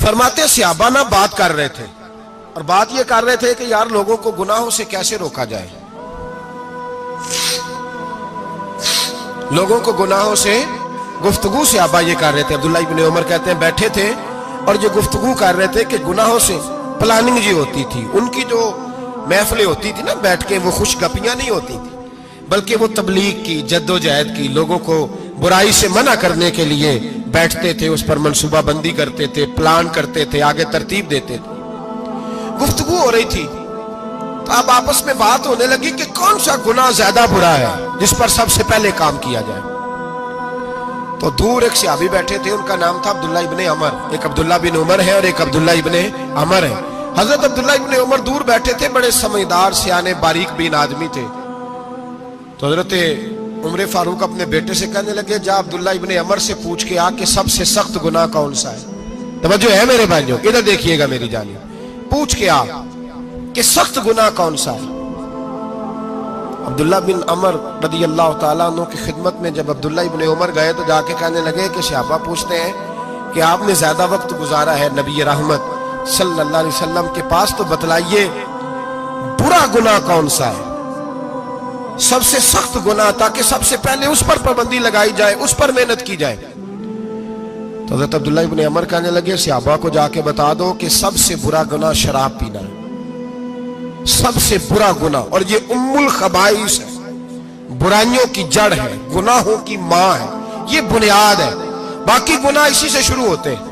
فرماتے صحابہ نہ بات کر رہے تھے، اور بات یہ کر رہے تھے کہ یار لوگوں کو گناہوں سے کیسے روکا جائے، لوگوں کو گناہوں سے گفتگو صحابہ یہ کر رہے تھے۔ عبداللہ ابن عمر کہتے ہیں بیٹھے تھے اور جو گفتگو کر رہے تھے کہ گناہوں سے پلاننگ جی ہوتی تھی، ان کی جو محفلیں ہوتی تھی نا بیٹھ کے، وہ خوش گپیاں نہیں ہوتی تھی بلکہ وہ تبلیغ کی، جد و جہد کی، لوگوں کو برائی سے منع کرنے کے لیے بیٹھتے تھے، اس پر منصوبہ بندی کرتے تھے، پلان کرتے تھے، آگے ترتیب دیتے تھے۔ گفتگو ہو رہی تھی تو اب آپس میں بات ہونے لگی کہ کون سا گناہ زیادہ برا ہے جس پر سب سے پہلے کام کیا جائے۔ تو دور ایک صحابی بیٹھے تھے، ان کا نام تھا عبداللہ ابن عمر، ایک عبداللہ بن عمر ہے اور ایک عبداللہ ابن عمر ہے۔ حضرت عبداللہ ابن عمر دور بیٹھے تھے، بڑے سمجھدار سیانے باریک بین آدمی تھے۔ تو حضرت عمر فاروق اپنے بیٹے سے کہنے لگے جا عبداللہ ابن عمر سے پوچھ کے آ کہ سب سے سخت گناہ کون سا ہے۔ توجہ ہے میرے بھائیوں، ادھر دیکھیے گا میری جانب، پوچھ کے آ کہ سخت گناہ کون سا ہے۔ عبداللہ بن عمر رضی اللہ تعالیٰ عنہ کی خدمت میں جب عبداللہ ابن عمر گئے تو جا کے کہنے لگے کہ صحابہ پوچھتے ہیں کہ آپ نے زیادہ وقت گزارا ہے نبی رحمت صلی اللہ علیہ وسلم کے پاس، تو بتلائیے برا گناہ کون سا ہے، سب سے سخت گناہ، تاکہ سب سے پہلے اس پر پابندی لگائی جائے، اس پر محنت کی جائے۔ تو حضرت عبداللہ ابن عمر کہنے لگے صحابہ کو جا کے بتا دو کہ سب سے برا گناہ شراب پینا ہے، سب سے برا گناہ، اور یہ ام الخبائث ہے، برائیوں کی جڑ ہے، گناہوں کی ماں ہے، یہ بنیاد ہے، باقی گناہ اسی سے شروع ہوتے ہیں۔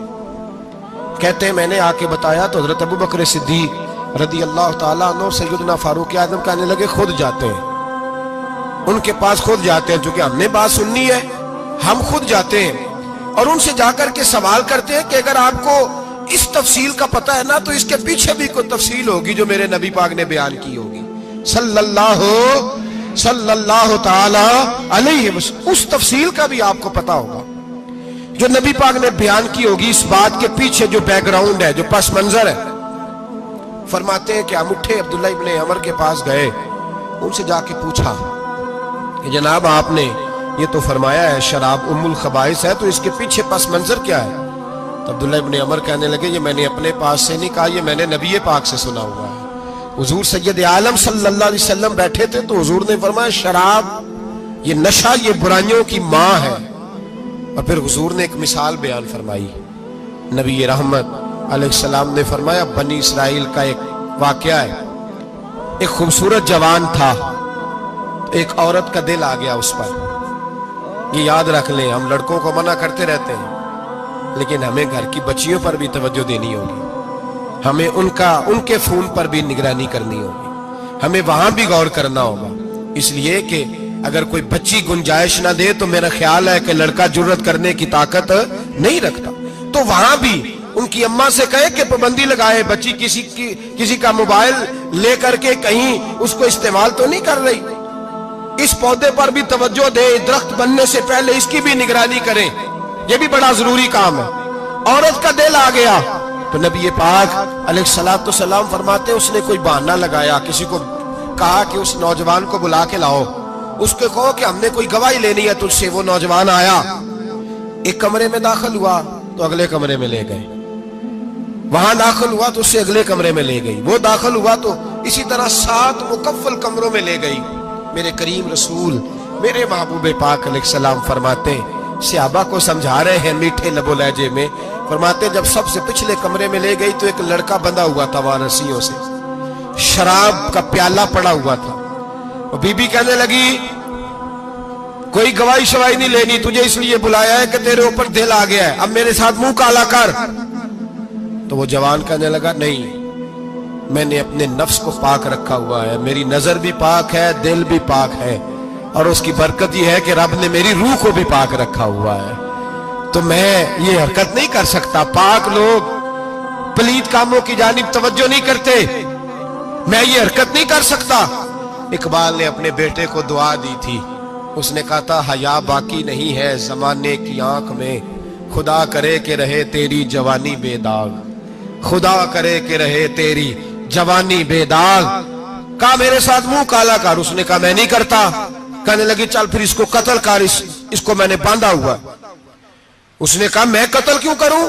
کہتے ہیں میں نے آ کے بتایا تو حضرت ابو بکر صدیق رضی اللہ تعالیٰ عنہ سیدنا فاروق اعظم کہنے لگے خود جاتے ہیں، ان کے پاس خود جاتے ہیں، چونکہ ہم نے بات سننی ہے ہم خود جاتے ہیں اور ان سے جا کر کے سوال کرتے ہیں کہ اگر آپ کو اس تفصیل کا پتہ ہے نا تو اس کے پیچھے بھی کوئی تفصیل ہوگی جو میرے نبی پاک نے بیان کی ہوگی صلی اللہ تعالی علیہ وسلم، اس تفصیل کا بھی آپ کو پتہ ہوگا جو نبی پاک نے بیان کی ہوگی، اس بات کے پیچھے جو بیک گراؤنڈ ہے، جو پس منظر ہے۔ فرماتے ہیں کہ ہم اٹھے، عبداللہ ابن عمر کے پاس گئے، ان سے جا کے پوچھا کہ جناب آپ نے یہ تو فرمایا ہے شراب ام الخبائث ہے، تو اس کے پیچھے پس منظر کیا ہے؟ تو عبداللہ ابن عمر کہنے لگے یہ میں نے اپنے پاس سے نہیں کہا، یہ میں نے نبی پاک سے سنا ہوا ہے۔ حضور سید عالم صلی اللہ علیہ وسلم بیٹھے تھے تو حضور نے فرمایا شراب، یہ نشہ، یہ برائیوں کی ماں ہے۔ اور پھر حضور نے ایک مثال بیان فرمائی، نبی رحمت علیہ السلام نے فرمایا بنی اسرائیل کا ایک واقعہ ہے، ایک خوبصورت جوان تھا، ایک عورت کا دل آ گیا اس پر۔ یہ یاد رکھ لیں، ہم لڑکوں کو منع کرتے رہتے ہیں لیکن ہمیں گھر کی بچیوں پر بھی توجہ دینی ہوگی، ہمیں ان کے فون پر بھی نگرانی کرنی ہوگی، ہمیں وہاں بھی غور کرنا ہوگا، اس لیے کہ اگر کوئی بچی گنجائش نہ دے تو میرا خیال ہے کہ لڑکا جرت کرنے کی طاقت نہیں رکھتا۔ تو وہاں بھی ان کی اماں سے کہے کہ پابندی لگائے، بچی کسی کا موبائل لے کر کے کہیں اس کو استعمال تو نہیں کر رہی، اس پودے پر بھی توجہ دے، درخت بننے سے پہلے اس کی بھی نگرانی کریں، یہ بھی بڑا ضروری کام ہے۔ عورت کا دل آ گیا تو نبی پاک علیہ السلام فرماتے اس نے کوئی بہانہ لگایا، کسی کو کہا کہ اس نوجوان کو بلا کے لاؤ، اس کو کہو کہ ہم نے کوئی گواہی لینی ہے تجھ سے۔ وہ نوجوان آیا، ایک کمرے میں داخل ہوا تو اگلے کمرے میں لے گئے، وہاں داخل ہوا تو اس سے اگلے کمرے میں لے گئی، وہ داخل ہوا تو اسی طرح 7 مکفل کمروں میں لے گئی۔ میرے کریم رسول میرے محبوب پاک علیہ السلام فرماتے ہیں، صحابہ کو سمجھا رہے ہیں میٹھے لب و لہجے میں، فرماتے ہیں جب سب سے پچھلے کمرے میں لے گئی تو ایک لڑکا بندھا ہوا تھا وہاں رسیوں سے، شراب کا پیالہ پڑا ہوا تھا۔ اور بی بی کہنے لگی کوئی گواہی شواہی نہیں لینی، تجھے اس لیے بلایا ہے کہ تیرے اوپر دل آ گیا ہے، اب میرے ساتھ منہ کالا کر۔ تو وہ جوان کہنے لگا نہیں، میں نے اپنے نفس کو پاک رکھا ہوا ہے، میری نظر بھی پاک ہے، دل بھی پاک ہے، اور اس کی برکت یہ ہے کہ رب نے میری روح کو بھی پاک رکھا ہوا ہے، تو میں یہ حرکت نہیں کر سکتا۔ پاک لوگ پلید کاموں کی جانب توجہ نہیں کرتے، میں یہ حرکت نہیں کر سکتا۔ اقبال نے اپنے بیٹے کو دعا دی تھی، اس نے کہا تھا حیا باقی نہیں ہے زمانے کی آنکھ میں، خدا کرے کہ رہے تیری جوانی بے داغ، خدا کرے کہ رہے تیری جوانی بے داغ۔ کہا میرے ساتھ منہ کالا کر، اس نے کہا میں نہیں کرتا۔ کہنے لگی چل پھر اس کو قتل کر، اس کو میں نے باندھا ہوا۔ اس نے کہا میں قتل کیوں کروں؟